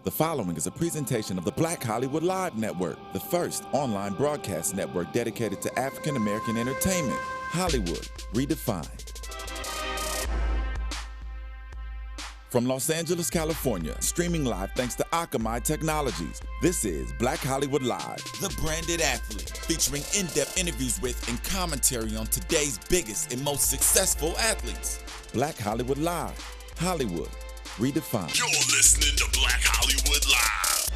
The following is a presentation of the Black Hollywood Live Network, the first online broadcast network dedicated to African American entertainment. Hollywood redefined. From Los Angeles, California, streaming live thanks to Akamai Technologies, this is Black Hollywood Live, the branded athlete, featuring in-depth interviews with and commentary on today's biggest and most successful athletes. Black Hollywood Live, Hollywood redefined. You're listening to Black Hollywood Live.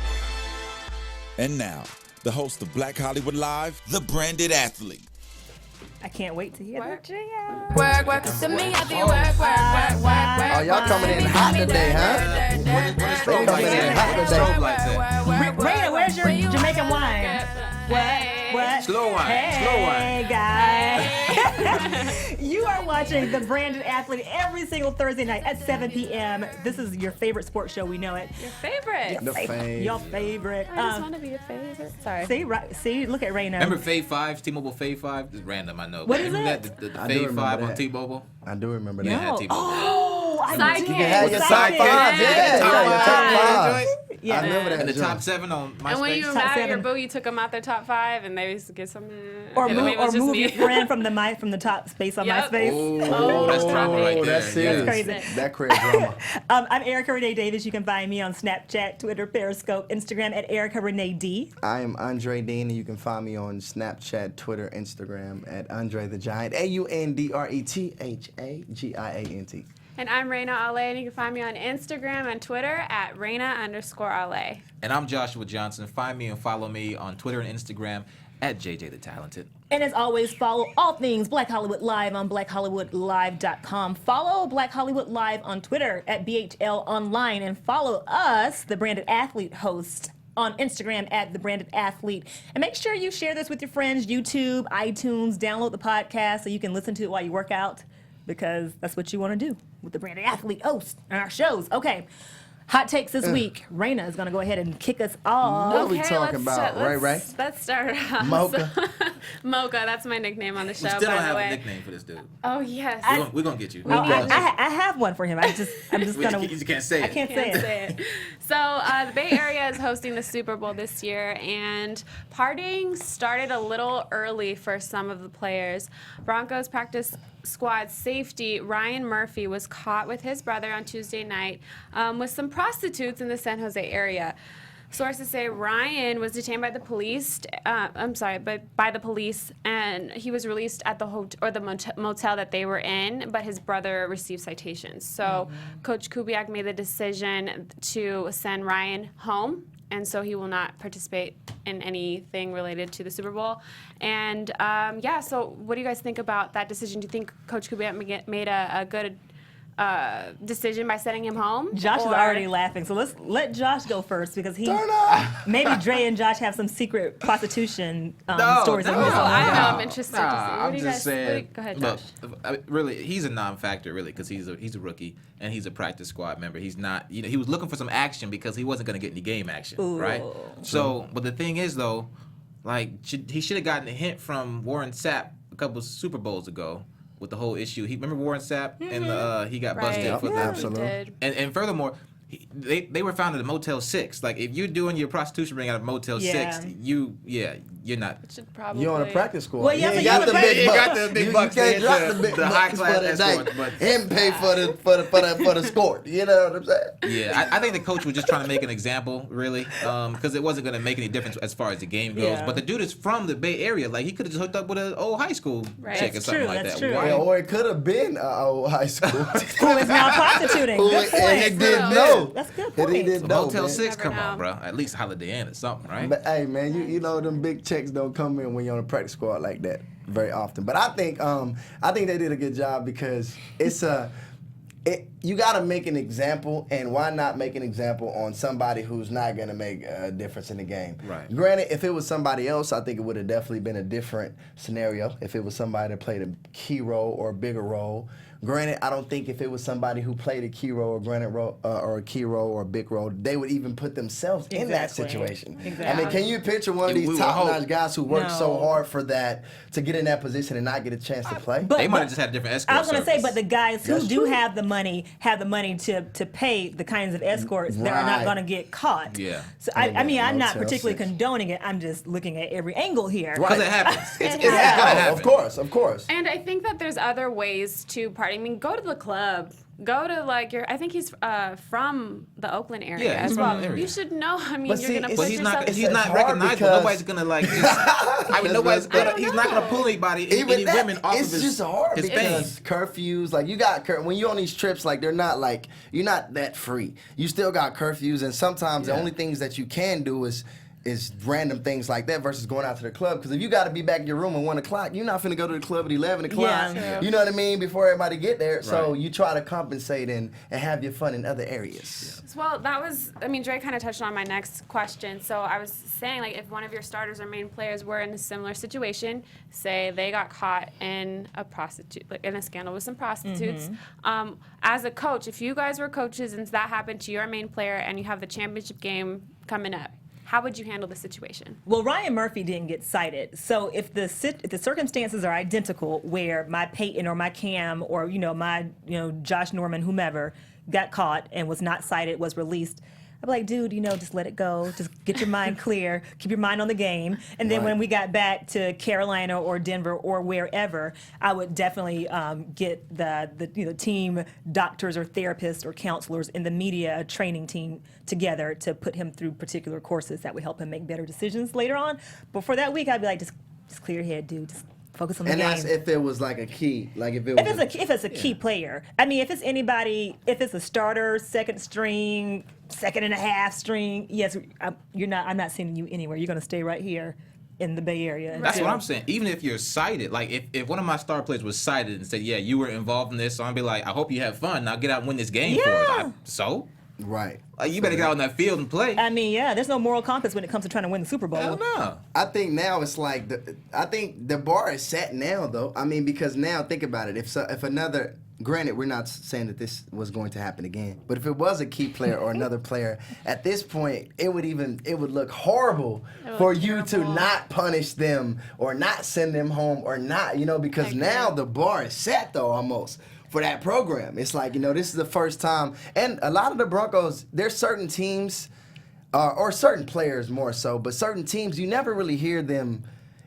And now, the host of Black Hollywood Live, the branded athlete. I can't wait to hear that jam. Work, to me, I be work. Oh, y'all coming in hot today, huh? They coming in hot today. Rheina, where's your Jamaican wine? What? Slow wine. Hey, guys. You are watching The Branded Athlete every single Thursday night at 7 p.m. This is your favorite sports show. We know it. Your favorite. The fave. Your favorite. I just want to be your favorite. Sorry. See, look at Rheina. Remember Fave 5, T-Mobile Fave 5? It's random, I know. What But is remember it? That, the I do Fave remember 5 on that. T-Mobile? I do remember They that. had T-Mobile. Oh, I Sidekick. did. You can have your Sidekick. top five. Yeah, Top your top five. five. Yeah. I remember that. And the top joint. 7 on MySpace? And when you were Top mad at your seven. boo, you took them out their top 5, and they used to get some. Or and move, maybe it was just move me. your friend from the top space on Yep. MySpace. Oh, that's drama right there. That's serious. That's crazy. That creates drama. I'm Erica Renee Davis. You can find me on Snapchat, Twitter, Periscope, Instagram at Erica Renee D. I am Aundre Dean, and you can find me on Snapchat, Twitter, Instagram at Aundre the Giant. AUNDRETHAGIANT. And I'm Rheina Ale, and you can find me on Instagram and Twitter at Rheina_Ale. And I'm Joshua Johnson. Find me and follow me on Twitter and Instagram at JJ the Talented. And as always, follow all things Black Hollywood Live on blackhollywoodlive.com. Follow Black Hollywood Live on Twitter at BHL Online. And follow us, the Branded Athlete host, on Instagram at The Branded Athlete. And make sure you share this with your friends, YouTube, iTunes, download the podcast so you can listen to it while you work out, because that's what you want to do with the Branded Athlete host and our shows. Okay, hot takes this week. Rheina is going to go ahead and kick us off. What we talking about? Ray? Let's start it off. Mocha? Mocha, that's my nickname on the show, We still by don't the have way. a nickname for this dude. Oh, yes. We're going to get you. Oh, I have one for him. I'm just We going to. just can't say it. I can't say it. So the Bay Area is hosting the Super Bowl this year, and partying started a little early for some of the players. Broncos practice squad safety Ryan Murphy was caught with his brother on Tuesday night with some prostitutes in the San Jose area. Sources say Ryan was detained by the police. By the police, and he was released at the motel that they were in. But his brother received citations. So Coach Kubiak made the decision to send Ryan home, and so he will not participate in anything related to the Super Bowl. And so what do you guys think about that decision? Do you think Coach Kubiak made a good decision by sending him home? Josh is Or- already laughing, so let's let Josh go first, because maybe Dre and Josh have some secret prostitution stories. no. on this. I know. I'm interested to see. What I'm do you just guys, saying. go ahead, Look, Josh. really, he's a non-factor, really, because he's a rookie and he's a practice squad member. He's not, he was looking for some action because he wasn't going to get any game action, right? So, but the thing is, though, he should have gotten a hint from Warren Sapp a couple Super Bowls ago with the whole issue. Remember Warren Sapp and he got busted for that. Absolutely. And furthermore, they were found at a Motel 6. Like, if you're doing your prostitution ring out of Motel 6, you're not. Should probably. You on a practice squad. Well, yeah, you but got you the would big you bucks. got the big bucks You can't to drop hit the big the bucks high-class for the escorts, night. but- Him pay for the score. You know what I'm saying? Yeah, I think the coach was just trying to make an example, really, because it wasn't going to make any difference as far as the game goes. Yeah. But the dude is from the Bay Area. Like, he could have just hooked up with an old high school Right. chick or That's something true, like that's that. true. Why? Yeah, or it could have been old high school. Who is now prostituting? Good And he point. didn't know. That's a good And he point. didn't know, Motel man. 6, Never come on, know. bro. At least Holiday Inn or something, right? But hey, man, you know them big checks don't come in when you're on a practice squad like that very often. But I think they did a good job, because you got to make an example, and why not make an example on somebody who's not going to make a difference in the game? Right. Granted, if it was somebody else, I think it would have definitely been a different scenario. If it was somebody that played a key role or a bigger role, Granted, I don't think if it was somebody who played a key role or a key role or a big role, they would even put themselves in that situation. Exactly. I mean, can you picture one of We these would top-notch hope. guys who worked so No. hard for that to get in that position and not get a chance to play? But- They might have just had a different escort I was going to say, service. but the guys who That's do true. have the money to pay the kinds of escorts that are not Right. going to get caught. Yeah. So I mean, I'm not Motel particularly 6. condoning it. I'm just looking at every angle here. Because it happens. It's It gonna happens. happen. Of course. And I think that there's other ways to party. I mean, go to the club. Go to I think he's from the Oakland area Yeah, as he's well. from the area. You should know. I mean, But you're see, gonna it's- put But he's yourself. not. He's it's not hard recognizable. because- Nobody's gonna like. I mean, nobody's gonna. He's not gonna pull anybody. Any that, women off it's of his, just hard his fame. because curfews, like you got when you're on these trips, like they're not like you're not that free. You still got curfews, and sometimes the Yeah. only things that you can do is random things like that versus going out to the club. Because if you got to be back in your room at 1 o'clock, you're not finna go to the club at 11 o'clock. Yeah. You know what I mean? Before everybody get there, so Right. you try to compensate and have your fun in other areas. Well, that was, I mean, Dre kind of touched on my next question. So I was saying, like, if one of your starters or main players were in a similar situation, say they got caught in in a scandal with some prostitutes, as a coach, if you guys were coaches and that happened to your main player and you have the championship game coming up, how would you handle the situation? Well, Ryan Murphy didn't get cited. So if the circumstances are identical, where my Peyton or my Cam or my Josh Norman, whomever, got caught and was not cited, was released, I'd be like, dude, just let it go. Just get your mind clear. Keep your mind on the game. And then when we got back to Carolina or Denver or wherever, I would definitely get the team doctors or therapists or counselors in the media training team together to put him through particular courses that would help him make better decisions later on. But for that week, I'd be like, just clear your head, dude. Just focus on the And game. that's if it was like a key, like if it was. If it's a key player. I mean, if it's anybody, if it's a starter, second string, second and a half string, yes, I'm not sending you anywhere. You're going to stay right here in the Bay Area. That's until- what I'm saying. Even if you're cited, like if one of my star players was cited and said, yeah, you were involved in this, so I'd be like, I hope you have fun. Now get out and win this game for us. Yeah. So? Right. Like, you better get out on that field and play. I mean, yeah, there's no moral compass when it comes to trying to win the Super Bowl. Hell no. I think now it's like I think the bar is set now though. I mean, because now think about it. If another, granted, we're not saying that this was going to happen again, but if it was a key player or another player, at this point it would look horrible for you to not punish them or not send them home or not, because now the bar is set though almost. For that program, it's like this is the first time, and a lot of the Broncos, there's certain teams, or certain players more so, but certain teams you never really hear them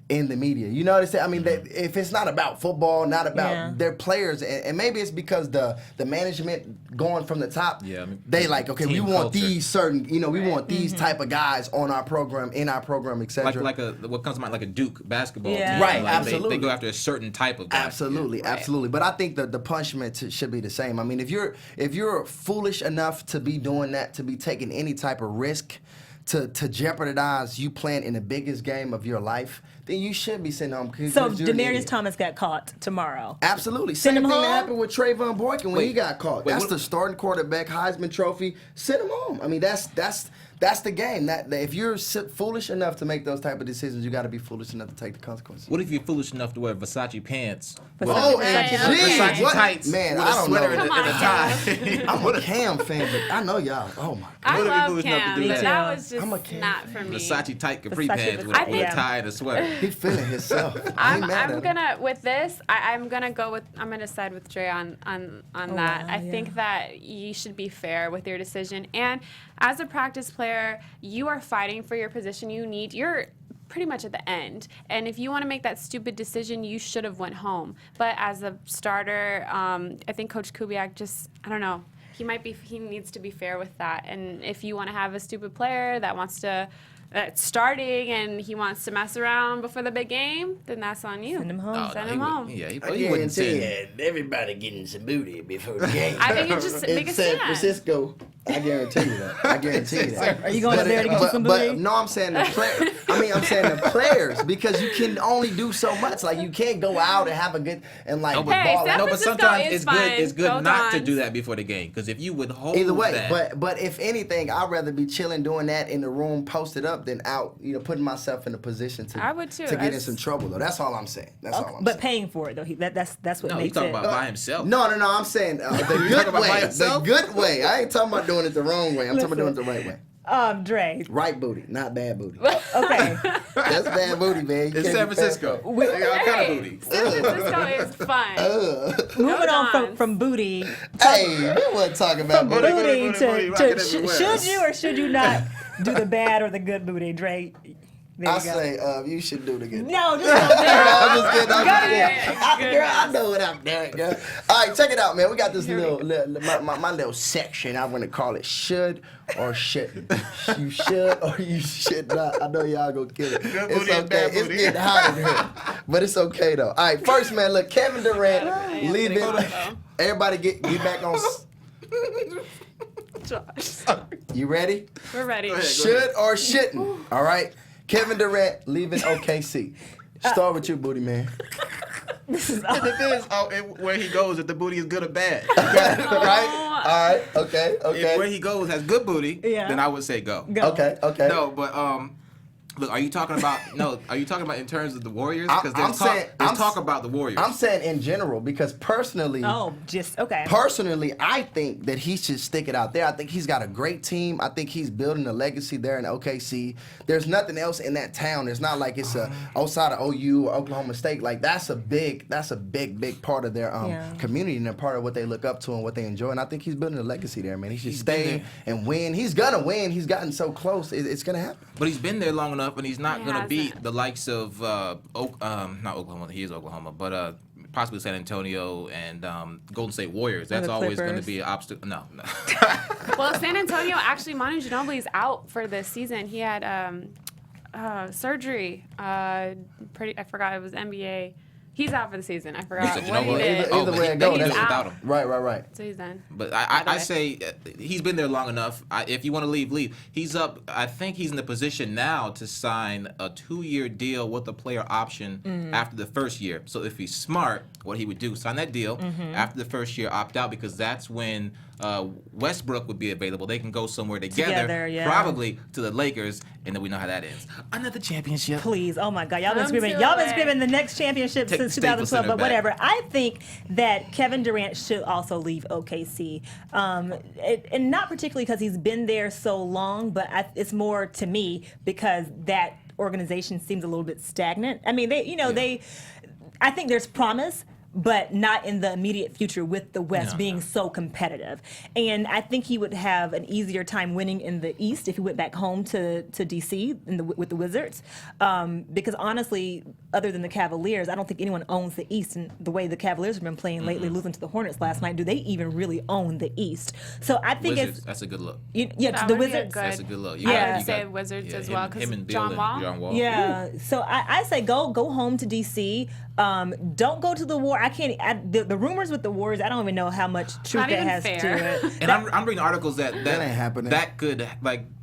in the media. You know what I'm saying? I mean, if it's not about football, not about their players, and maybe it's because the management going from the top, Yeah, I mean, they like, okay, we team want culture. these certain, we want these type of guys on our program, in our program, etc. Like what comes to mind, like a Duke basketball Yeah. team. Right, Like, absolutely. They go after a certain type of guy. Absolutely, absolutely. But I think that the punishment should be the same. I mean, if you're foolish enough to be doing that, to be taking any type of risk to jeopardize you playing in the biggest game of your life, then you should be sitting home. So because you're an Demaryius idiot. Thomas got caught tomorrow. Absolutely. Send Same him thing that home? happened with Trayvon Boykin when he got caught. wait, That's what- the starting quarterback, Heisman Trophy. Send him home. I mean, that's the game. That if you're foolish enough to make those type of decisions, you got to be foolish enough to take the consequences. What if you're foolish enough to wear Versace pants? Oh, Yeah, and yeah. Versace geez, what? tights Man, with I a don't sweater know. and Come a on, tie. I'm a Cam fan, but I know y'all. Oh my God. I What if love he was enough to Cam, do but that? that was I'm a just Cam not fan. for me. Versace tight capri Versace pants with Versace. a Yeah. tie and a sweater. He feeling himself. I ain't mad at I'm him. gonna with this. I'm gonna side with Dre on that. wow, I think that you should be fair with your decision. And as a practice player, you are fighting for your position. You're pretty much at the end. And if you want to make that stupid decision, you should have went home. But as a starter, I think Coach Kubiak I don't know. He needs to be fair with that. And if you want to have a stupid player that wants to starting and he wants to mess around before the big game, then that's on you. Send him home. Oh, Send no, him he home. would- Yeah, he I wouldn't guarantee send. you, everybody getting some booty before the game. I think it just in make a San stand. Francisco. I guarantee you that. I guarantee you that. Are you going up there to get you some booty? But no, I'm saying the players. I'm saying the players because you can only do so much. Like you can't go out and have a good and like No, ball Hey, out. San but Francisco sometimes is it's fun. good. It's good Go not to Dons. do that before the game because if you withhold Either way, that, but if anything, I'd rather be chilling doing that in the room, posted up, than out. Putting myself in a position to I would too. to get in some trouble though. That's all I'm saying. That's all I'm But saying. paying for it though, that's what no, he's makes talking it. about by himself. No. I'm saying the talking good about by way. The himself? good way. I ain't talking about doing it the wrong way. I'm talking about doing it the right way. Dre. Right booty, not bad booty. Okay. That's bad booty, man. You It's can't San be Francisco. They got all kind of booty. San Francisco is fun. Moving on Dons. from booty. Hey, we wasn't talking about From booty. booty booty, rock it everywhere. should you or should you not do the bad or the good booty, Dre? There I you go. say, you should do the good. No, just go there. I'm just kidding. I'm just Goodness. kidding. Girl, I know what I'm doing, girl. All right, check it out, man. We got this my little section. I'm going to call it should or shouldn't. You should or you should not. I know y'all going to kill it. Good It's booty and okay. bad It's booty. getting hot in here. But it's okay, though. All right, first, man, look, Kevin Durant leaving. Everybody get back on. Josh. You ready? We're ready. Should or shouldn't. All right. Kevin Durant leaving OKC. Start with you, booty man. It depends on where he goes if the booty is good or bad. Right? All right. Okay. If where Okay. he goes has good booty, Yeah. then I would say go. Okay. Okay. No, but look, are you talking about in terms of the Warriors? I'm Because saying- there's I'm talk about the Warriors. I'm saying in general because personally. Oh, just okay. Personally, I think that he should stick it out there. I think he's got a great team. I think he's building a legacy there in OKC. There's nothing else in that town. It's not like it's outside of OU or Oklahoma State. Like that's a big part of their community and a part of what they look up to and what they enjoy. And I think he's building a legacy there, man. He should stay and win. He's gonna win. He's gotten so close. It's gonna happen. But he's been there long enough, and he's not He going to beat hasn't. the likes of not Oklahoma. He is Oklahoma, but possibly San Antonio and Golden State Warriors. That's the always going to Clippers. be an obstacle. No. Well, San Antonio, actually, Manu Ginobili's out for this season. He had surgery. I forgot it was NBA. He's out for the season. I forgot said what he Ginobili? did. Oh, Either but way he- it they goes, can do that's it without him. Right. So he's done. But By the I way. say he's been there long enough. If you want to leave. He's up. I think he's in the position now to sign a 2-year deal with a player option after the first year. So if he's smart, what he would do, sign that deal after the first year, opt out because that's when Westbrook would be available. They can go somewhere together, yeah. probably to the Lakers, and then we know how that ends. Another championship. Please, oh my God, y'all been Come screaming. to Y'all been LA. screaming the next championship Take since the Staples 2012. Center But back. whatever. I think that Kevin Durant should also leave OKC, and not particularly because he's been there so long, but it's more to me because that organization seems a little bit stagnant. I mean, I think there's promise, but not in the immediate future with the West being so competitive. And I think he would have an easier time winning in the East if he went back home to D.C. With the Wizards. Because honestly, other than the Cavaliers, I don't think anyone owns the East. And the way the Cavaliers have been playing lately, losing to the Hornets last night, do they even really own the East? So I think Wizards, that's a good look. That the would be a Wizards. good- That's a good look. Yeah. I would say Wizards as well because Him and Bill John Wall. and John Wall. Yeah, so I say go home to DC. Don't go to the war. I can't. The rumors with the Warriors. I don't even know how much truth Not that even has fair. to it. And I'm reading articles that ain't happening. That could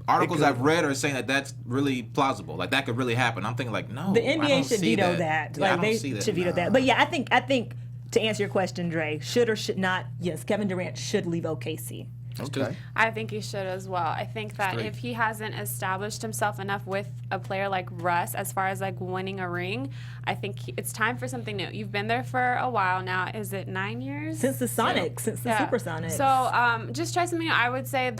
articles I've read are saying that that's really plausible. Like that could really happen. I'm thinking like no. The I don't NBA should see veto that. Yeah, I Like don't they see that. should veto that. But yeah, I think to answer your question, Dre, should or should not? Yes, Kevin Durant should leave OKC. Okay. I think he should as well. I think that Straight. if he hasn't established himself enough with a player like Russ, as far as like winning a ring, I think it's time for something new. You've been there for a while now. Is it 9 years? Since the Sonics, since the Supersonics. So just try something new. I would say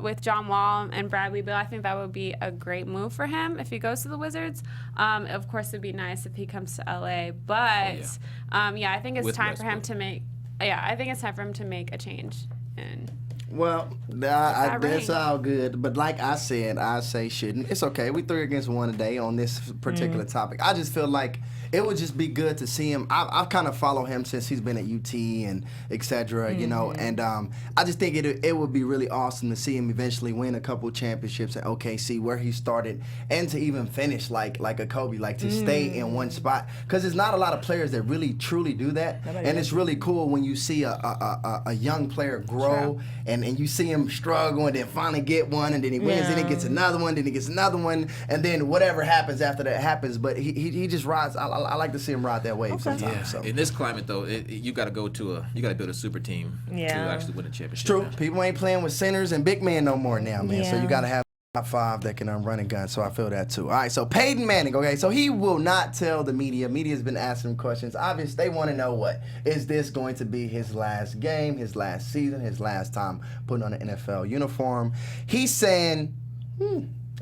with John Wall and Bradley Beal, I think that would be a great move for him if he goes to the Wizards. Of course, it'd be nice if he comes to LA. But I think it's With time for him Westbrook. to make. Yeah, I think it's time for him to make a change. And Well, that that's ring. all good. But like I said, I say shouldn't. It's okay. We 3 against 1 today on this particular topic. I just feel like it would just be good to see him. I've kind of followed him since he's been at UT and et cetera, you know, and I just think it would be really awesome to see him eventually win a couple championships at OKC where he started and to even finish like a Kobe, like to stay in one spot. Because there's not a lot of players that really truly do that. And it's really cool when you see a young player grow and you see him struggle and then finally get one and then he wins, then he gets another one, then he gets another one, and then whatever happens after that happens. But he just rides. I like to see him ride that wave sometimes. Yeah. So. In this climate, though, you got to build a super team to actually win a championship. It's true. People ain't playing with centers and big men no more now, man. So you got to have top 5 that can run and gun. So I feel that too. All right. So Peyton Manning. Okay. So he will not tell the media. Media's been asking him questions. Obviously, they want to know what is this going to be his last game, his last season, his last time putting on an NFL uniform. He's saying,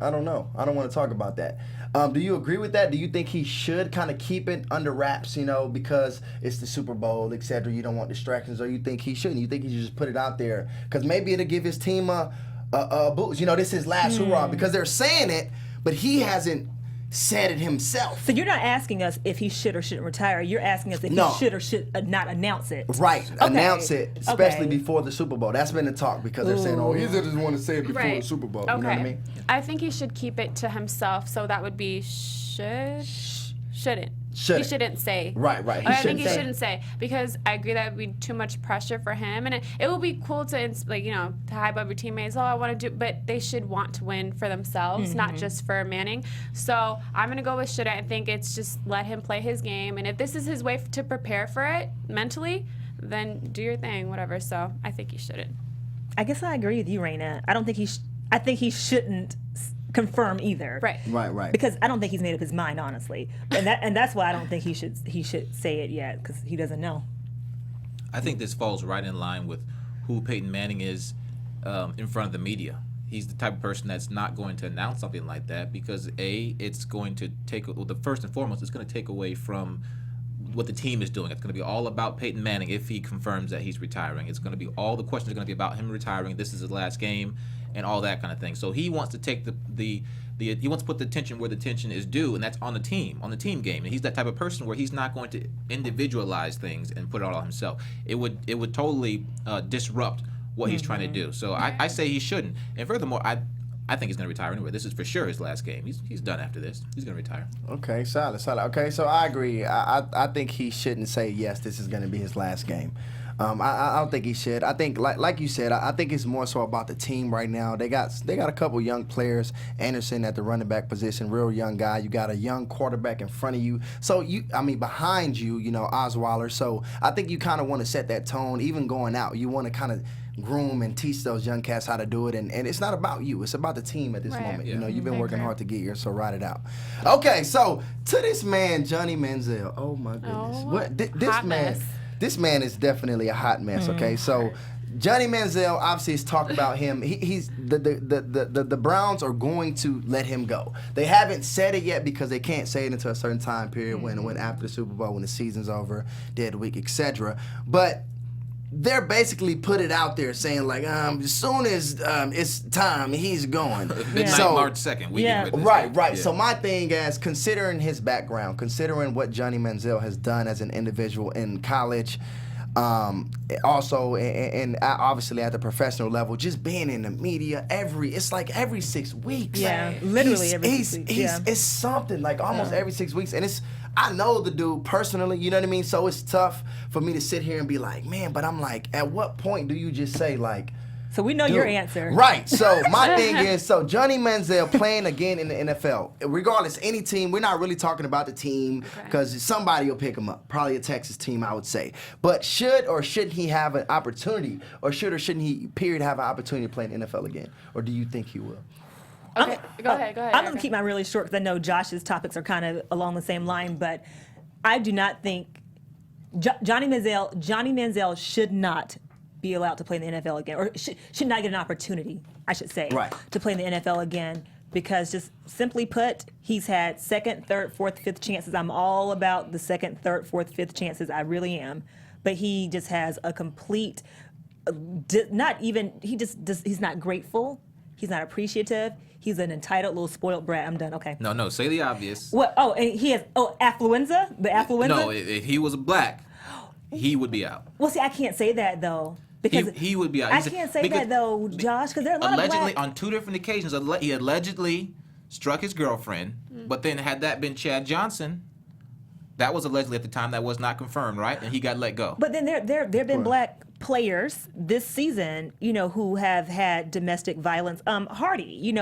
I don't know. I don't want to talk about that. Do you agree with that? Do you think he should kind of keep it under wraps, you know, because it's the Super Bowl, et cetera, you don't want distractions, or you think he shouldn't? You think he should just put it out there? Because maybe it'll give his team a boost. You know, this is his last hurrah, because they're saying it, but he hasn't said it himself. So you're not asking us if he should or shouldn't retire. You're asking us if he should or should not announce it. Right. Okay. Announce it, especially before the Super Bowl. That's been the talk, because they're saying, he just want to say it before the Super Bowl. Okay. You know what I mean? I think he should keep it to himself, so that would be shouldn't. He shouldn't say. Right. I think he shouldn't say, because I agree that would be too much pressure for him, and it will be cool to to hype up your teammates. I want to do, but they should want to win for themselves, not just for Manning. So I'm gonna go with should. I think it's just let him play his game, and if this is his way to prepare for it mentally, then do your thing, whatever. So I think he shouldn't. I guess I agree with you, Rheina. I don't think I think he shouldn't confirm either. Right. Because I don't think he's made up his mind, honestly, and that's why I don't think he should say it yet, because he doesn't know. I think this falls right in line with who Peyton Manning is in front of the media. He's the type of person that's not going to announce something like that because it's going to first and foremost, it's going to take away from what the team is doing. It's going to be all about Peyton Manning if he confirms that he's retiring. It's going to be all the questions are going to be about him retiring. This is his last game, and all that kind of thing. So he wants to take he wants to put the attention where the attention is due, and that's on the team game. And he's that type of person where he's not going to individualize things and put it all on himself. It would totally disrupt what he's trying to do. So I say he shouldn't. And furthermore, I think he's going to retire anyway. This is for sure his last game. He's done after this. He's going to retire. Okay, solid. Okay, so I agree. I think he shouldn't say, yes, this is going to be his last game. I don't think he should. I think, like you said, I think it's more so about the team right now. They got a couple young players. Anderson at the running back position, real young guy. You got a young quarterback in front of you. So behind you, Osweiler. So I think you kind of want to set that tone, even going out. You want to kind of groom and teach those young cats how to do it, and it's not about you. It's about the team at this moment. Yeah. You've been working hard to get here, so ride it out. Okay, so to this man, Johnny Manziel. Oh my goodness, This man is definitely a hot mess. Okay, so Johnny Manziel, obviously, has talked about him. He's the Browns are going to let him go. They haven't said it yet because they can't say it until a certain time period when after the Super Bowl, when the season's over, dead week, etc. But they're basically put it out there saying as soon as it's time, he's going. Midnight, March 2nd. Right. Yeah. So my thing is, considering his background, considering what Johnny Manziel has done as an individual in college, also and obviously at the professional level, just being in the media every 6 weeks. Yeah, literally every 6 weeks. It's something like almost every 6 weeks, and I know the dude personally, you know what I mean? So it's tough for me to sit here and be like, man, but I'm like, at what point do you just say so we know your answer. Right. So my thing is, Johnny Manziel playing again in the NFL, regardless, any team, we're not really talking about the team because somebody will pick him up. Probably a Texas team, I would say. But should or shouldn't he have an opportunity, or shouldn't he, have an opportunity to play in the NFL again? Or do you think he will? Okay, go ahead. I'm going to keep mine really short because I know Josh's topics are kind of along the same line, but I do not think Johnny Manziel should not be allowed to play in the NFL again, or should not get an opportunity, I should say, to play in the NFL again, because just simply put, he's had second, third, fourth, fifth chances. I'm all about the second, third, fourth, fifth chances. I really am. But he just has a complete, he's not grateful. He's not appreciative. he's an entitled little spoiled brat. I'm done. Okay. No, say the obvious. What? Oh, and he has affluenza. The affluenza. No, if he was black, he would be out. Well, see, I can't say that though because He would be out. I can't say that though, Josh, because there are a lot allegedly, of black. on 2 different occasions, he allegedly struck his girlfriend. But then, had that been Chad Johnson, that was allegedly at the time. That was not confirmed, right? And he got let go. But then there have been black players this season, who have had domestic violence. Hardy,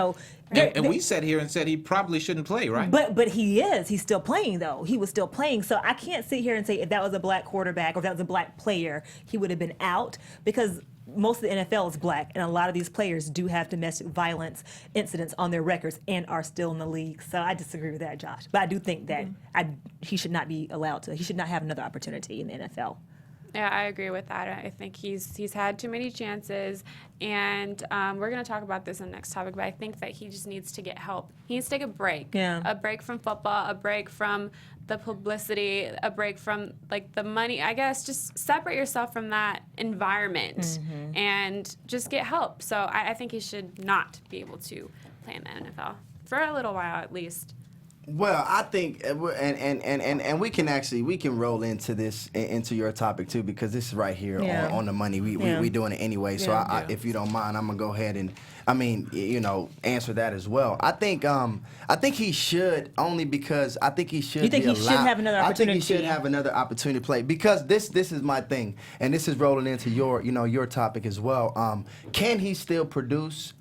And we sat here and said he probably shouldn't play, right? But he is. He's still playing though. He was still playing. So I can't sit here and say if that was a black quarterback or if that was a black player, he would have been out because most of the NFL is black, and a lot of these players do have domestic violence incidents on their records and are still in the league. So I disagree with that, Josh. But I do think that he should not be allowed to. He should not have another opportunity in the NFL. Yeah, I agree with that. I think he's had too many chances, and we're going to talk about this in the next topic, but I think that he just needs to get help. He needs to take a break. Yeah. A break from football, a break from the publicity, a break from, the money. I guess just separate yourself from that environment and just get help. So I think he should not be able to play in the NFL for a little while at least. Well, I think, and we can roll into this, into your topic too, because this is right here on the money. We doing it anyway. So I, if you don't mind, I'm gonna go ahead and, answer that as well. I think he should, only because I think he should. You think he should have another opportunity? I think he should have another opportunity to play, because this is my thing, and this is rolling into your topic as well. Can he still produce?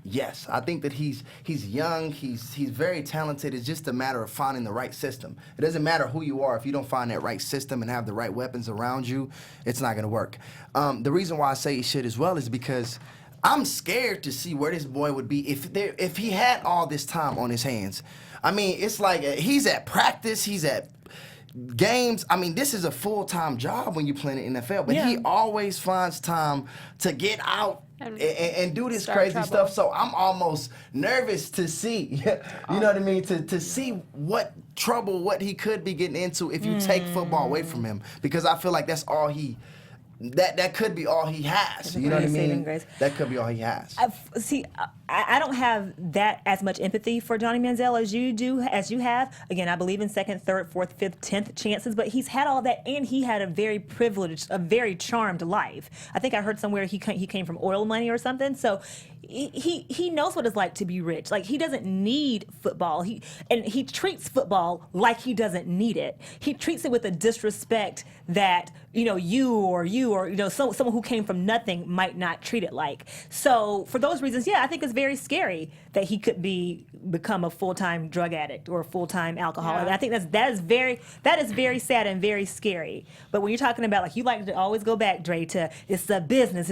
Yes, I think that he's young. He's very talented. It's just a matter of finding the right system. It doesn't matter who you are if you don't find that right system and have the right weapons around you. It's not going to work. The reason why I say he should as well is because I'm scared to see where this boy would be if he had all this time on his hands. I mean, it's like he's at practice, he's at games. I mean, this is a full-time job when you play in the NFL, but he always finds time to get out and do this crazy stuff. So I'm almost nervous to see, you know what I mean, to see what he could be getting into if you take football away from him, because I feel like that's all that could be all he has. You know what I mean? That could be all he has. I don't have that as much empathy for Johnny Manziel as you have. Again, I believe in second, third, fourth, fifth, 10th chances, but he's had all that, and he had a very privileged, a very charmed life. I think I heard somewhere he came from oil money or something. So he knows what it's like to be rich. Like, he doesn't need football. He treats football like he doesn't need it. He treats it with a disrespect that you or someone who came from nothing might not treat it like. So for those reasons, I think it's very scary that he could become a full-time drug addict or a full-time alcoholic. I think that is very sad and very scary. But when you're talking about, like, you like to always go back, Dre, to it's a business.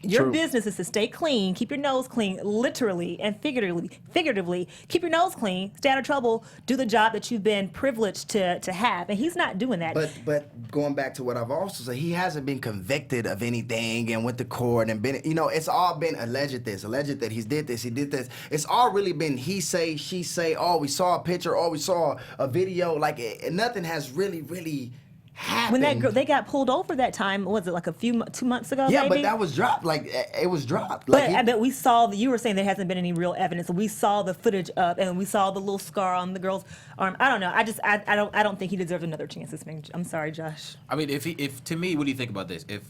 Your business is to stay clean, keep your nose clean, literally and figuratively. Keep your nose clean, stay out of trouble, do the job that you've been privileged to have. And he's not doing that. But going back to what I've also said, he hasn't been convicted of anything and went to court and been, it's all been alleged that he did this. It's all really been he say, she say, we saw a picture, we saw a video. Like, nothing has really happened. When they got pulled over that time, was it like 2 months ago? Yeah, maybe? but that was dropped. Like, it was dropped. But I bet we saw you were saying there hasn't been any real evidence. We saw the footage up, and we saw the little scar on the girl's arm. I don't know. I don't think he deserves another chance. I'm sorry, Josh. I mean, if to me, what do you think about this? If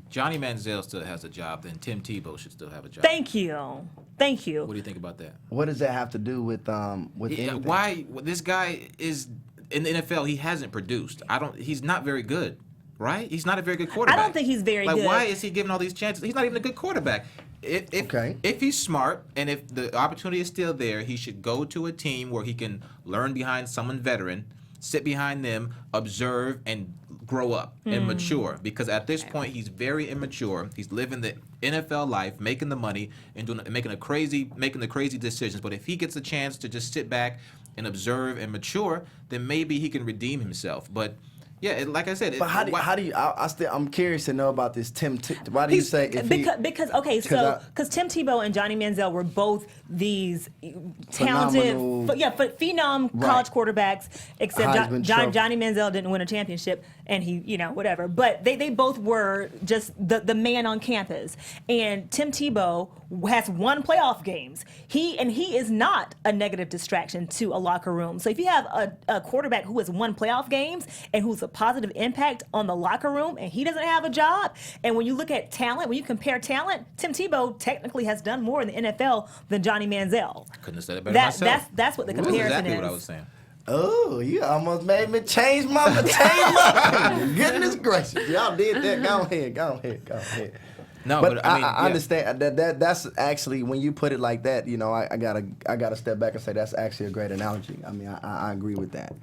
Johnny Manziel still has a job, then Tim Tebow should still have a job. Thank you. What do you think about that? What does that have to do with anything? Why this guy is in the NFL? He hasn't produced. He's not very good, right? He's not a very good quarterback. I don't think he's very good. Why is he given all these chances? He's not even a good quarterback. If he's smart and if the opportunity is still there, he should go to a team where he can learn behind someone veteran, sit behind them, observe, and grow up and mature. Because at this point, he's very immature. He's living the NFL life, making the money, and making the crazy decisions. But if he gets a chance to just sit back and observe and mature, then maybe he can redeem himself. But Yeah, like I said. But how do you? I'm curious to know about this Tim. Why do you say if because Tim Tebow and Johnny Manziel were both these talented, phenom college quarterbacks. Except Johnny Manziel didn't win a championship, and he, whatever. But they both were just the man on campus. And Tim Tebow has won playoff games. He is not a negative distraction to a locker room. So if you have a quarterback who has won playoff games and who's a positive impact on the locker room, and he doesn't have a job, and when you look at talent, when you compare talent, Tim Tebow technically has done more in the NFL than Johnny Manziel. I couldn't have said it better myself. That's what the comparison is. That's exactly what I was saying. Oh, you almost made me change my goodness gracious. Y'all did that. Go ahead. No, but I mean, I understand that's actually, when you put it like that, I gotta step back and say that's actually a great analogy. I mean, I agree with that.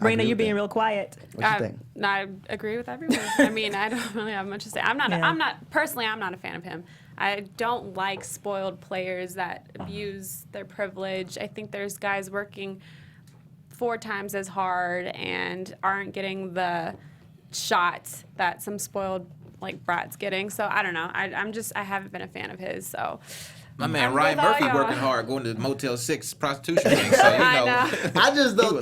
Rheina, you're being real quiet. What you think? No, I agree with everyone. I mean, I don't really have much to say. I'm not a fan of him. I don't like spoiled players that abuse their privilege. I think there's guys working 4 times as hard and aren't getting the shots that some spoiled brats getting. So I don't know. I haven't been a fan of his. So my man Ryan Murphy working hard, going to Motel 6 prostitution thing. So I just don't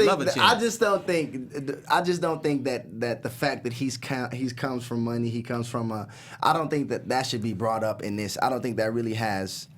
think that the fact that he comes from money, he comes from I don't think that should be brought up in this. I don't think that really has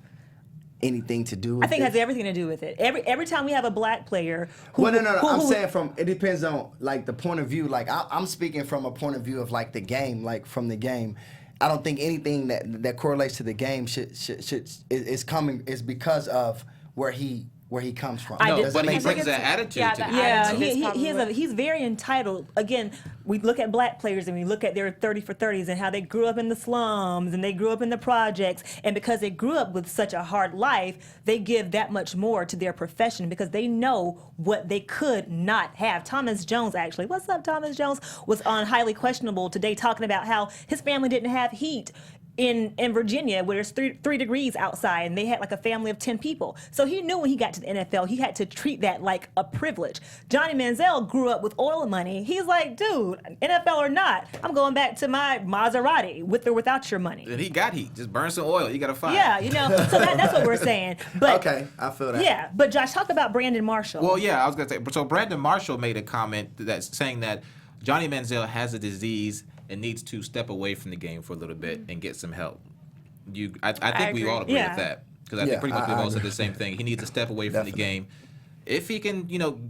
anything to do with it. I think it has everything to do with it. Every time we have a black player who... Well, no. I'm saying it depends on, the point of view. I'm speaking from a point of view of, the game, from the game. I don't think anything that correlates to the game is because of where he comes from. But he brings that attitude to the game. Yeah, he's very entitled. Again, we look at black players and we look at their 30 for 30s and how they grew up in the slums and they grew up in the projects, and because they grew up with such a hard life, they give that much more to their profession because they know what they could not have. Thomas Jones, actually, what's up, Thomas Jones, was on Highly Questionable today talking about how his family didn't have heat in Virginia, where it's 3 degrees outside, and they had a family of 10 people. So he knew when he got to the NFL, he had to treat that like a privilege. Johnny Manziel grew up with oil money. He's like, dude, NFL or not, I'm going back to my Maserati with or without your money. And he got heat. Just burn some oil. You got to find. Yeah, so that's what we're saying. But okay, I feel that. Yeah, but Josh, talk about Brandon Marshall. Well, yeah, I was going to say, so Brandon Marshall made a comment that's saying that Johnny Manziel has a disease and needs to step away from the game for a little bit and get some help. I think we all agree with that, because I think pretty much we've all said the same thing. He needs to step away from the game. If he can,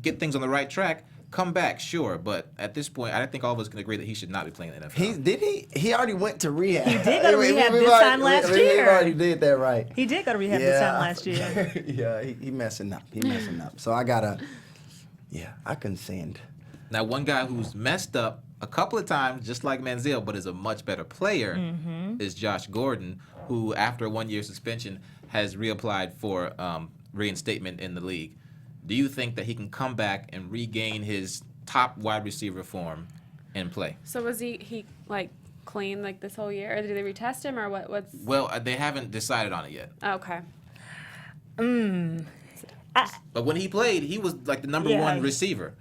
get things on the right track, come back, sure. But at this point, I think all of us can agree that he should not be playing in the NFL. He already went to rehab. He did go to rehab this time last year. He already did that right. He did go to rehab this time last year. Yeah, he messing up. So I consent. Now, one guy who's messed up a couple of times, just like Manziel, but is a much better player, is Josh Gordon, who, after a 1-year suspension, has reapplied for reinstatement in the league. Do you think that he can come back and regain his top wide receiver form and play? So was he clean this whole year, or did they retest him, or what's? Well, they haven't decided on it yet. Okay. But when he played, he was the number 1 receiver.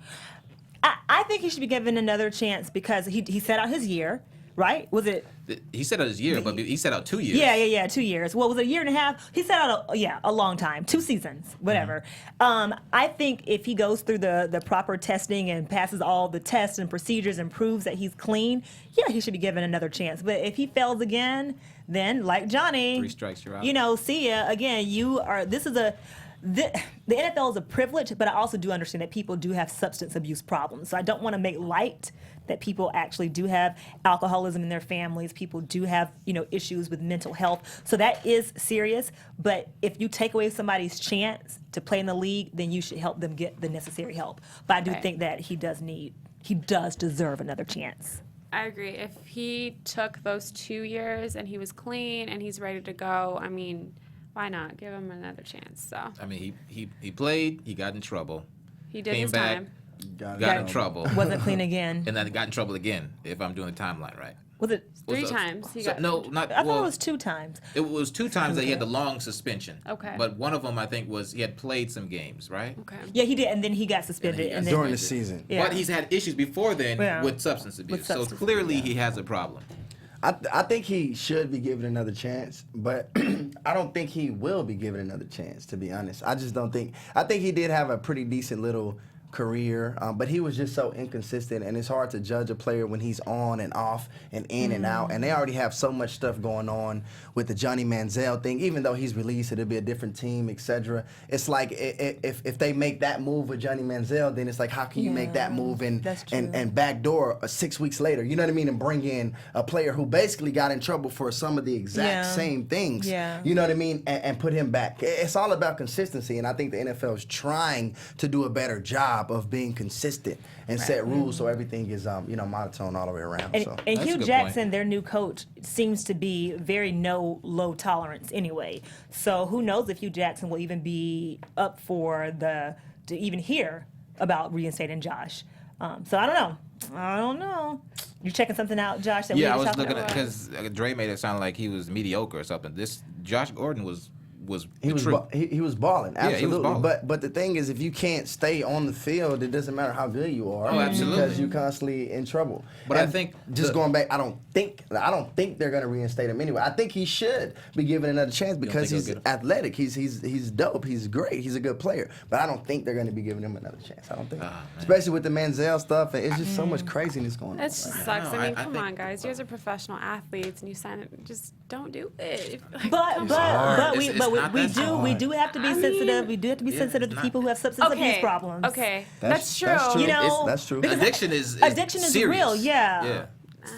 I think he should be given another chance because he set out his year, right? Was it? He set out his year, but he set out 2 years. Yeah, 2 years. Well, was it a year and a half? He set out a long time, 2 seasons, whatever. I think if he goes through the proper testing and passes all the tests and procedures and proves that he's clean, he should be given another chance. But if he fails again, then like Johnny, 3 strikes, you're out. See ya again. The NFL is a privilege, but I also do understand that people do have substance abuse problems. So I don't want to make light that people actually do have alcoholism in their families. People do have, issues with mental health. So that is serious. But if you take away somebody's chance to play in the league, then you should help them get the necessary help. But I do think that he does deserve another chance. I agree. If he took those 2 years and he was clean and he's ready to go, I mean, why not give him another chance? So I mean, he played. He got in trouble. He did came his back, time. Got in trouble. Wasn't clean again. And then got in trouble again, if I'm doing the timeline right. Was it? Three times. He got no, not. I well, thought it was 2 times. It was 2 times that he had the long suspension. Okay. But one of them, I think, was he had played some games, right? Okay. Yeah, he did, and then he got suspended. And then, During the season. Yeah. But he's had issues before then Yeah. with substance abuse. substance So clearly he has a problem. I think he should be given another chance, but I don't think he will be given another chance, to be honest. I just don't think. I think he did have a pretty decent little career, but he was just so inconsistent, and it's hard to judge a player when he's on and off and in and out, and they already have so much stuff going on with the Johnny Manziel thing. Even though he's released, it'll be a different team, etc. It's like if they make that move with Johnny Manziel, then it's like, how can you make that move and backdoor 6 weeks later, you know what I mean, and bring in a player who basically got in trouble for some of the exact same things, you know what I mean, and put him back. It's all about consistency, and I think the NFL is trying to do a better job of being consistent and set rules so everything is monotone all the way around. And Hugh Jackson, their new coach, seems to be very low tolerance anyway. So who knows if Hugh Jackson will even be up for to even hear about reinstating Josh. So I don't know. You checking something out, Josh? That Yeah, I was looking at because Dre made it sound like he was mediocre or something. This Josh Gordon was he was balling, absolutely. Yeah, he was balling. But the thing is, if you can't stay on the field, it doesn't matter how good you are. Oh, absolutely. Because you're constly in trouble. But and I think going back, I don't think they're gonna reinstate him anyway. I think he should be given another chance because he's athletic. He's dope. He's great. He's a good player. But I don't think they're gonna be giving him another chance. I don't think, especially with the Manziel stuff. It's just so much craziness going on. That just sucks. I mean, come on, guys. You guys are professional athletes, and you sign it. Just don't do it. We do have to be sensitive. We do have to be sensitive to people who have substance abuse problems. Okay, that's true. You know, that's true. Addiction is serious. real. Yeah.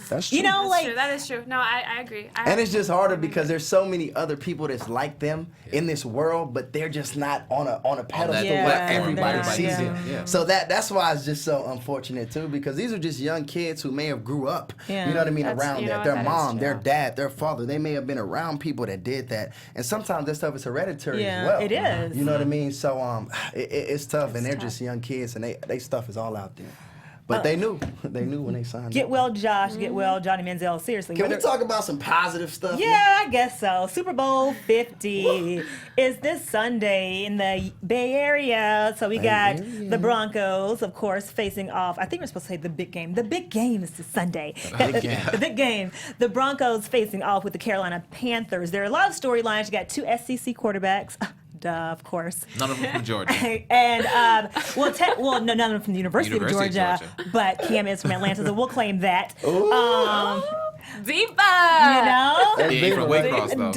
That's true. You know, that is true. No, I agree. And it's just harder because there's so many other people that's like them in this world, but they're just not on a pedestal where everybody sees it. Yeah. So that's why it's just so unfortunate too, because these are just young kids who may have grew up, you know what I mean, around that. Their mom, their dad, their father, they may have been around people that did that, and sometimes that stuff is hereditary as well. It is. You know what I mean? So it's tough, and they're just young kids, and they stuff is all out there. But they knew when they signed. Get well, Josh. Get well, Johnny Manziel. Seriously. Can we talk about some positive stuff? Yeah, I guess so. Super Bowl 50 is this Sunday in the Bay Area. So we got the Broncos, of course, facing off. I think we're supposed to say the big game. The big game is this Sunday. The big game. The Broncos facing off with the Carolina Panthers. There are a lot of storylines. You got 2 SEC quarterbacks. Of course. None of them from Georgia. And, none of them from the University of Georgia. But Cam is from Atlanta, so we'll claim that. Deeper. You know? He ain't from Waycross, though.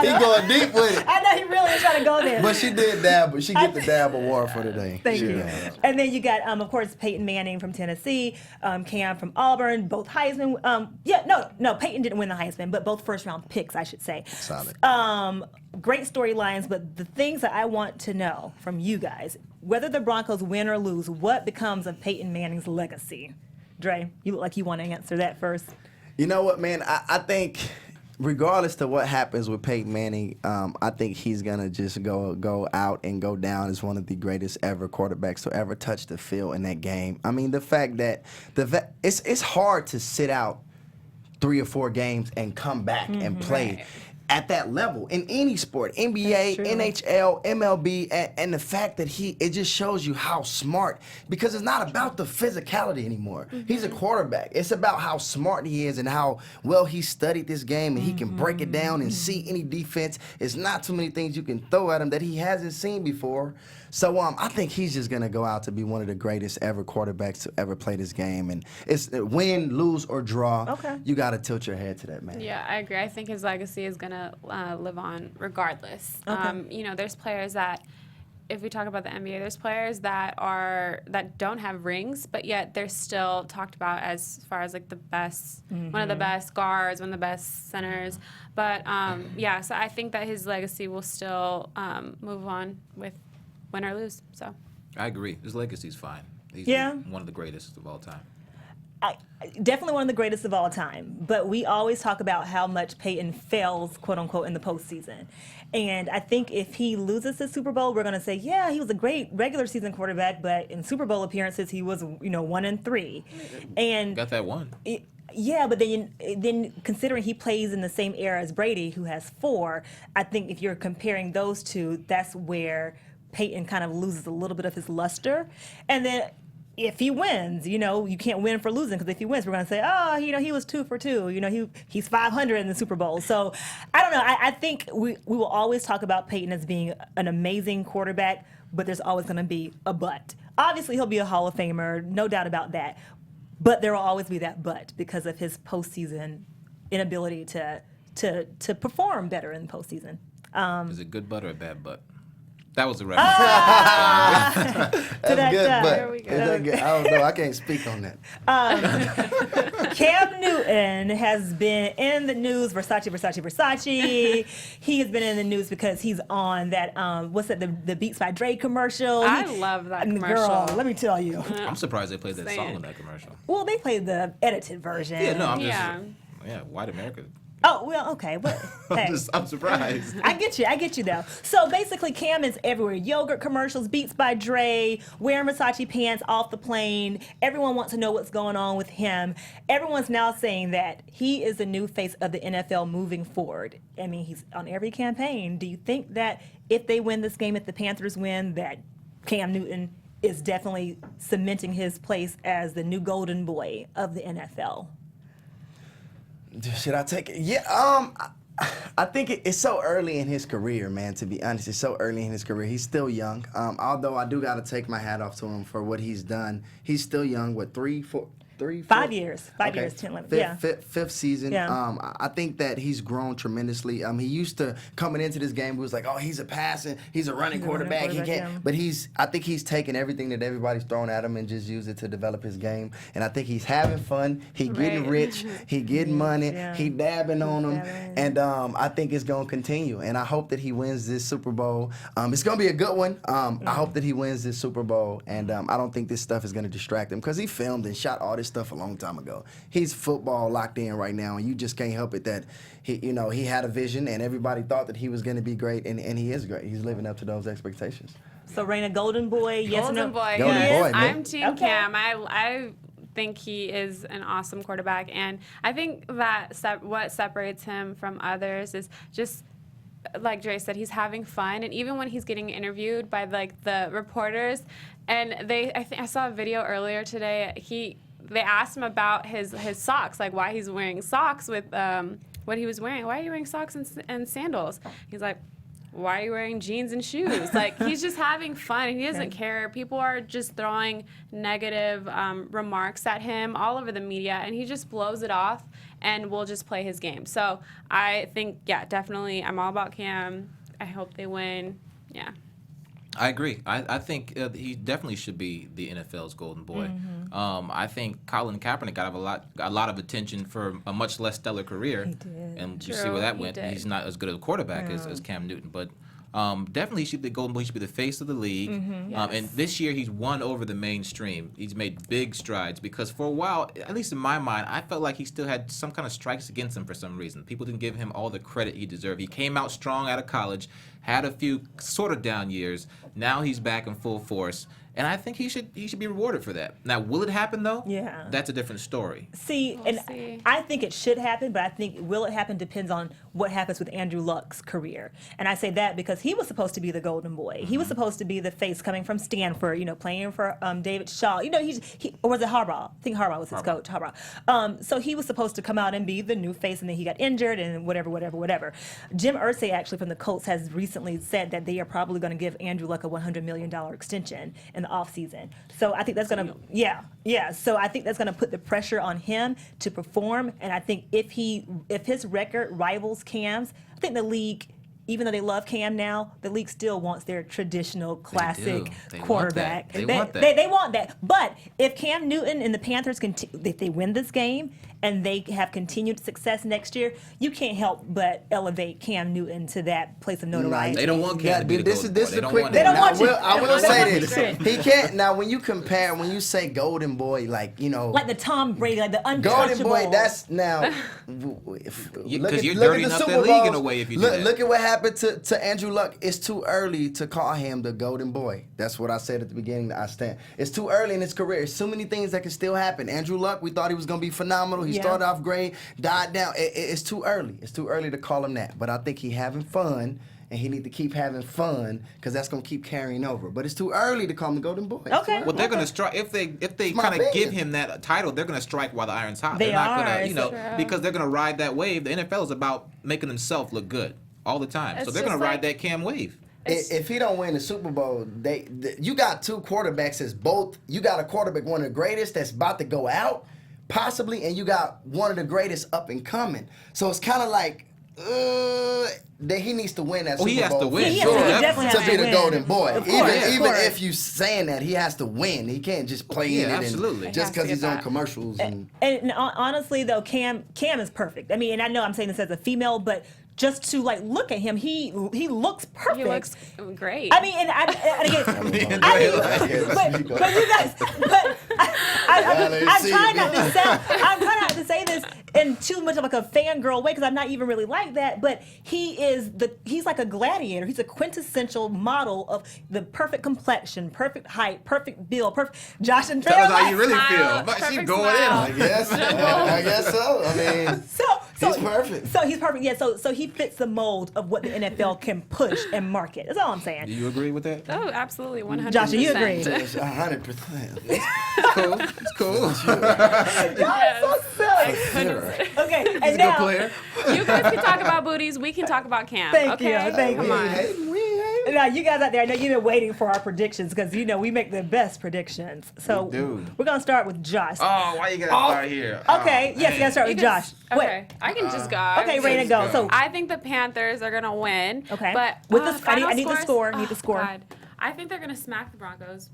He going deep with it. I know he really is trying to go there. But she did dab, but she get the dab award for today. Thank you. And then you got, of course, Peyton Manning from Tennessee, Cam from Auburn, both Heisman. Peyton didn't win the Heisman, but both first-round picks, I should say. Solid. Great storylines, but the things that I want to know from you guys, whether the Broncos win or lose, what becomes of Peyton Manning's legacy? Dre, you look like you want to answer that first. You know what, man? I think regardless to what happens with Peyton Manning, I think he's going to just go out and go down as one of the greatest ever quarterbacks to ever touch the field in that game. I mean, the fact that it's hard to sit out 3 or 4 games and come back and play at that level in any sport, NBA, NHL, MLB, and the fact that it just shows you how smart, because it's not about the physicality anymore. He's a quarterback. It's about how smart he is and how well he studied this game, and he can break it down and see any defense. It's not too many things you can throw at him that he hasn't seen before. So I think he's just going to go out to be one of the greatest ever quarterbacks to ever play this game. And it's win, lose, or draw. You got to tilt your head to that, man. Yeah, I agree. I think his legacy is going to live on regardless. There's players that, if we talk about the NBA, there's players that don't have rings, but yet they're still talked about as far as like the best, one of the best guards, one of the best centers. But so I think that his legacy will still move on with win or lose. So I agree. His legacy's fine. He's one of the greatest of all time. Definitely one of the greatest of all time. But we always talk about how much Peyton fails, quote unquote, in the postseason. And I think if he loses the Super Bowl, we're going to say, yeah, he was a great regular season quarterback, but in Super Bowl appearances, he was, 1-3. And got that one. Yeah, but then considering he plays in the same era as Brady, who has 4, I think if you're comparing those two, that's where Peyton kind of loses a little bit of his luster. And then if he wins, you can't win for losing, because if he wins, we're going to say, oh, he was 2 for 2. He's 500 in the Super Bowl. So I don't know. I think we will always talk about Peyton as being an amazing quarterback, but there's always going to be a but. Obviously, he'll be a Hall of Famer, no doubt about that. But there will always be that but because of his postseason inability to perform better in postseason. Is it good butt or a bad butt? That was a reference. That's good, but There we go. is that good? I don't know. I can't speak on that. Cam Newton has been in the news. Versace. He has been in the news because he's on that, the Beats by Dre commercial. I love that commercial. Girl, let me tell you. I'm surprised they played that Say song it. in that commercial. Well, they played the edited version. Yeah, no, I'm just Yeah. white America. Oh, well, okay. But, hey. I'm surprised. I get you though. So basically Cam is everywhere. Yogurt commercials, Beats by Dre, wearing Versace pants off the plane. Everyone wants to know what's going on with him. Everyone's now saying that he is the new face of the NFL moving forward. I mean, he's on every campaign. Do you think that if they win this game, if the Panthers win, that Cam Newton is definitely cementing his place as the new golden boy of the NFL? Should I take it? Yeah. I think it's so early in his career, man. To be honest, it's so early in his career. He's still young. Although I do got to take my hat off to him for what he's done. He's still young. What, 3, 4? 5 years. 5 years, 10, 11. Yeah. Fifth season. Yeah. I think that he's grown tremendously. He used to, coming into this game, he was like, oh, he's a running quarterback. He can't. Yeah. But I think he's taken everything that everybody's thrown at him and just used it to develop his game. And I think he's having fun. He getting rich. He getting money. Yeah. He dabbing on them. Dabbing. And I think it's going to continue. And I hope that he wins this Super Bowl. It's going to be a good one. I hope that he wins this Super Bowl. And I don't think this stuff is going to distract him because he filmed and shot all this stuff a long time ago. He's football locked in right now, and you just can't help it that he had a vision, and everybody thought that he was going to be great, and he is great. He's living up to those expectations. So Rheina, golden boy, yes or no? Golden boy. Golden yes. boy, man. I'm Team Okay. Cam. I think he is an awesome quarterback, and I think that what separates him from others is just, like Dre said, he's having fun, and even when he's getting interviewed by the reporters, and I saw a video earlier today. They asked him about his socks, like why he's wearing socks with what he was wearing. Why are you wearing socks and sandals? He's like, why are you wearing jeans and shoes? Like, he's just having fun. He doesn't care. People are just throwing negative remarks at him all over the media, and he just blows it off and will just play his game. So I think, yeah, definitely, I'm all about Cam. I hope they win. Yeah. I agree. I think he definitely should be the NFL's golden boy. Mm-hmm. I think Colin Kaepernick got a lot of attention for a much less stellar career. He did. And you True, see where that he went. did. He's not as good of a quarterback as Cam Newton. But definitely he should be the golden boy. He should be the face of the league. Mm-hmm. And this year he's won over the mainstream. He's made big strides because for a while, at least in my mind, I felt like he still had some kind of strikes against him for some reason. People didn't give him all the credit he deserved. He came out strong out of college, had a few sort of down years. Now he's back in full force. And I think he should be rewarded for that. Now, will it happen, though? Yeah. That's a different story. See, We'll and see. I think it should happen, but I think will it happen depends on what happens with Andrew Luck's career. And I say that because he was supposed to be the golden boy. He was supposed to be the face coming from Stanford, playing for David Shaw. Or was it Harbaugh? I think Harbaugh was his coach, Harbaugh. So he was supposed to come out and be the new face, and then he got injured and whatever. Jim Irsay, actually, from the Colts, has recently said that they are probably going to give Andrew Luck a $100 million extension in the offseason. So I think that's going to, So I think that's going to put the pressure on him to perform. And I think if his record rivals Cam's, I think the league, even though they love Cam now, the league still wants their traditional classic They want quarterback. that. They want that. They want that. But if Cam Newton and the Panthers if they win this game and they have continued success next year, you can't help but elevate Cam Newton to that place of notoriety. They don't want Cam to be the This golden boy. is They a don't quick want thing. They don't Now, want you. I will They don't say want this. you. He can't. Now, when you say golden boy, Like the Tom Brady, like the untouchable. golden boy, that's now. Because you're dirtying up the league in a way if you do that. Look at what happened happened to Andrew Luck, it's too early to call him the golden boy. That's what I said at the beginning. I stand. It's too early in his career. There's so many things that can still happen. Andrew Luck, we thought he was going to be phenomenal. He started off great, died down. It's too early. It's too early to call him that. But I think he's having fun. And he need to keep having fun because that's gonna keep carrying over. But it's too early to call him the golden boy. Okay. Well, they're gonna strike if they kind of give him that title. They're gonna strike while the iron's hot. They're not gonna, because they're gonna ride that wave. The NFL is about making themselves look good all the time, so they're gonna ride that Cam wave. If he don't win the Super Bowl, you got two quarterbacks that's both. You got a quarterback, one of the greatest, that's about to go out, possibly, and you got one of the greatest up and coming. So it's kind of like. That he needs to win that Super Bowl. He has to win. He definitely has to be the golden boy. Of course, even if you saying that, he has to win. He can't just play in it absolutely. and just because he's on commercials. And honestly, though, Cam is perfect. I mean, and I know I'm saying this as a female, but just to like look at him, he looks perfect. He looks great. I mean, and again, but you guys, I'm trying not to say this in too much of like a fangirl way because I'm not even really like that. But he's like a gladiator. He's a quintessential model of the perfect complexion, perfect height, perfect build, perfect. Josh and Trey. Tell us how you really feel. But she's going in. I guess so. I mean, he's perfect. So he's perfect. Yeah. So he fits the mold of what the NFL can push and market. That's all I'm saying. Do you agree with that? Oh, absolutely, 100%. Josh, do you agree? 100%. It's cool. Y'all so silly. Okay, and He's a now good player. You guys can talk about booties. We can talk about Cam. Thank okay? you. Thank Come you. on. Now, you guys out there, I know you've been waiting for our predictions because, we make the best predictions. So We do. we're going to start with Josh. Oh, why you gotta start here? Okay, yes, you got to start with Josh. Okay, I can just go. Okay, Rheina, go. So, I think the Panthers are gonna win. Okay. But With I need the scores? score. I need the score. God. I think they're gonna smack the Broncos.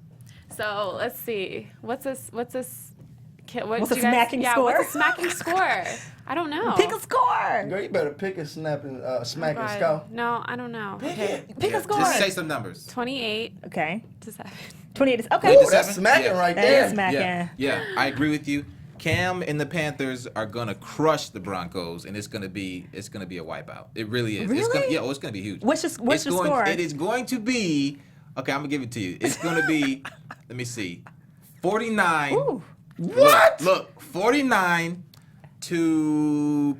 So let's see. What's this? What's a smacking score? What's a smacking score? I don't know. pick a score. Girl, you better pick a smacking God. score. No, I don't know. Okay. Pick a score. Just say some numbers. 28 Okay. to 7. 28 is okay. Ooh, that's smacking Yeah. right That there. is smacking. Yeah, I agree with you. Cam and the Panthers are gonna crush the Broncos, and it's gonna be a wipeout. It really is. It's Really? it's gonna be huge. What's your score? It is going to be. Okay, I'm gonna give it to you. It's gonna be. Let me see. 49. Ooh. What? Look, 49 to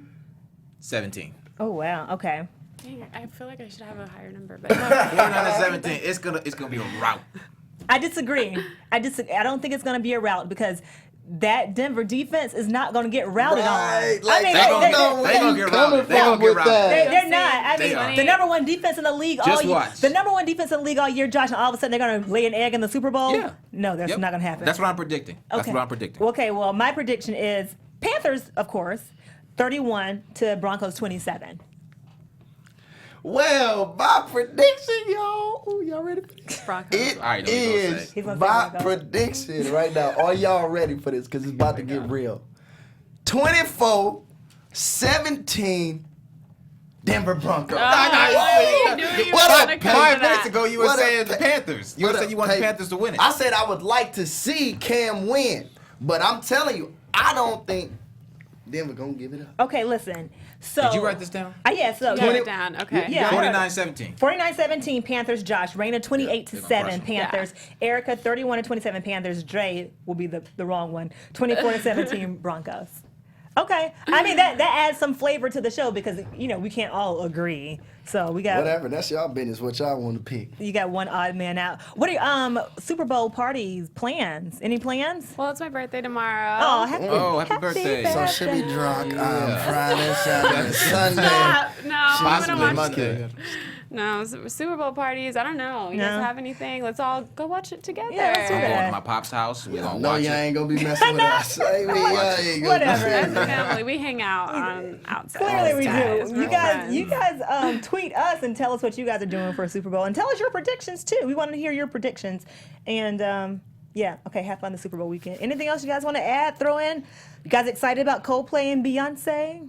17. Oh, wow. Okay. Dang, I feel like I should have a higher number, but 49 to 17. It's gonna be a rout. I disagree. I don't think it's going to be a rout because that Denver defense is not going to get routed Right. on. Like, They gonna get routed. They gonna get routed. They're not. I They mean, are. the number one defense in the league Just all year. watch. The number one defense in the league all year, Josh, and all of a sudden they're going to lay an egg in the Super Bowl? Yeah. No, that's Yep. not going to happen. That's what I'm predicting. That's what I'm predicting. Okay, well, my prediction is Panthers, of course, 31 to Broncos 27. Well, my prediction, y'all. Ooh, y'all ready for this? Broncos. It All right, what you gonna is say? He's gonna say my Broncos. prediction right now. Are y'all ready for this? Because it's about to get real. 24-17 Denver Broncos. I knew you What were up, gonna come 5 to minutes that. ago, you were What up, saying the Panthers. You were saying you want the Panthers to win it. I said I would like to see Cam win, but I'm telling you, I don't think Denver gonna give it up. Okay, listen. So Did you write this down? Yeah, so Got it down. Okay. Yeah. 49-17. 49-17 Panthers, Josh. Rheina 28 to they're gonna 7 crush 'em. Panthers. Erica 31 to 27 Panthers. Dre will be the wrong one. 24 to 17 Broncos. Okay. I mean that adds some flavor to the show because we can't all agree. So we got Whatever, that's y'all business. What y'all want to pick? You got one odd man out. What are your Super Bowl parties plans? Any plans? Well, it's my birthday tomorrow. Oh, happy birthday. So she'll be drunk Friday, Saturday, Sunday. Stop. No, I'm Possibly gonna watch. Monday. No, Super Bowl parties. I don't know. You No. guys have anything? Let's all go watch it together. Yeah, let's do I'm that. going to my pop's house. We're going to No, watch y'all it. ain't gonna be messing with us. Hey, y'all ain't gonna Whatever. As a family, we hang out on outside. Clearly we Guys, do. we're You guys friends. tweet us and tell us what you guys are doing for Super Bowl and tell us your predictions too. We want to hear your predictions. And okay, have fun the Super Bowl weekend. Anything else you guys want to add, throw in? You guys excited about Coldplay and Beyonce?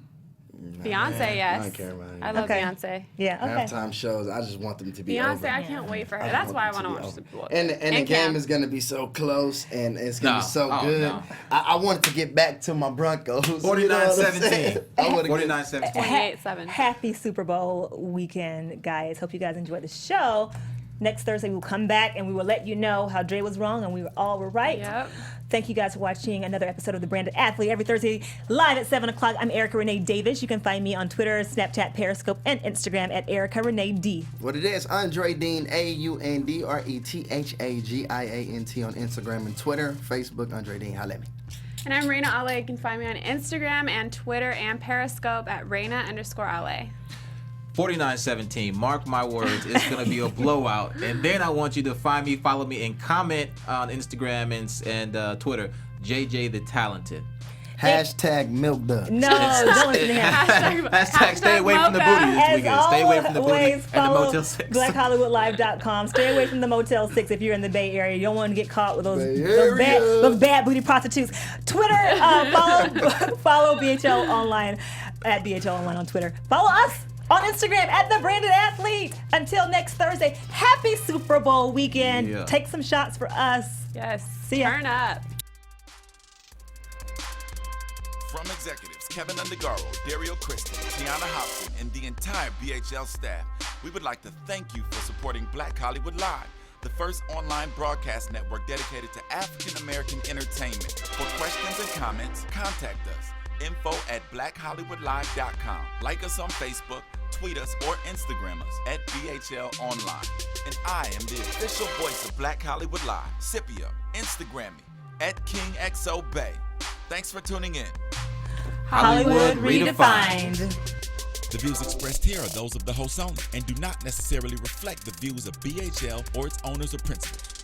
Beyonce, yes. I don't care about it. I love Okay. Beyonce. Yeah. Okay. Halftime shows, I just want them to be Beyonce, over. I can't wait for her. That's why I want to watch Super Bowl. And the And game Cam. is going to be so close, and it's going to No. be so Oh, good. no. I wanted to get back to my Broncos. 49-17. I wanna get- 49-17. 28-7. Happy Super Bowl weekend, guys. Hope you guys enjoyed the show. Next Thursday, we'll come back and we will let you know how Dre was wrong and we all were right. Yep. Thank you guys for watching another episode of The Branded Athlete every Thursday live at 7 o'clock. I'm Erica Renee Davis. You can find me on Twitter, Snapchat, Periscope, and Instagram at Erica Renee D. What it is, Aundre Dean, AUNDRETHAGIANT on Instagram and Twitter, Facebook, Aundre Dean. Holla at me. And I'm Rheina Ale. You can find me on Instagram and Twitter and Periscope at Rheina_Ale. 49-17. Mark my words, it's gonna be a blowout. And then I want you to find me, follow me, and comment on Instagram and Twitter. JJ the Talented. Hashtag milk duds. No, don't listen to him. Hashtag stay away from the booty this As weekend. Stay away from the booty always, and the follow Motel 6. BlackHollywoodLive.com. Stay away from the Motel 6 if you're in the Bay Area. You don't want to get caught with Bay those bad booty prostitutes. Twitter, follow BHL Online at BHL Online on Twitter. Follow us on Instagram at The Branded Athlete. Until next Thursday, happy Super Bowl weekend. Yeah. Take some shots for us. Yes. See ya. Turn up. From executives Kevin Undergaro, Dario Kristen, Tiana Hopkins, and the entire BHL staff, we would like to thank you for supporting Black Hollywood Live, the first online broadcast network dedicated to African American entertainment. For questions and comments, contact us. info@blackhollywoodlive.com. Like us on Facebook, tweet us, or Instagram us at BHL Online. And I am the official voice of Black Hollywood Live, Scipio. Instagram me at KingXOBay. Thanks for tuning in. Hollywood redefined. The views expressed here are those of the host only and do not necessarily reflect the views of BHL or its owners or principals.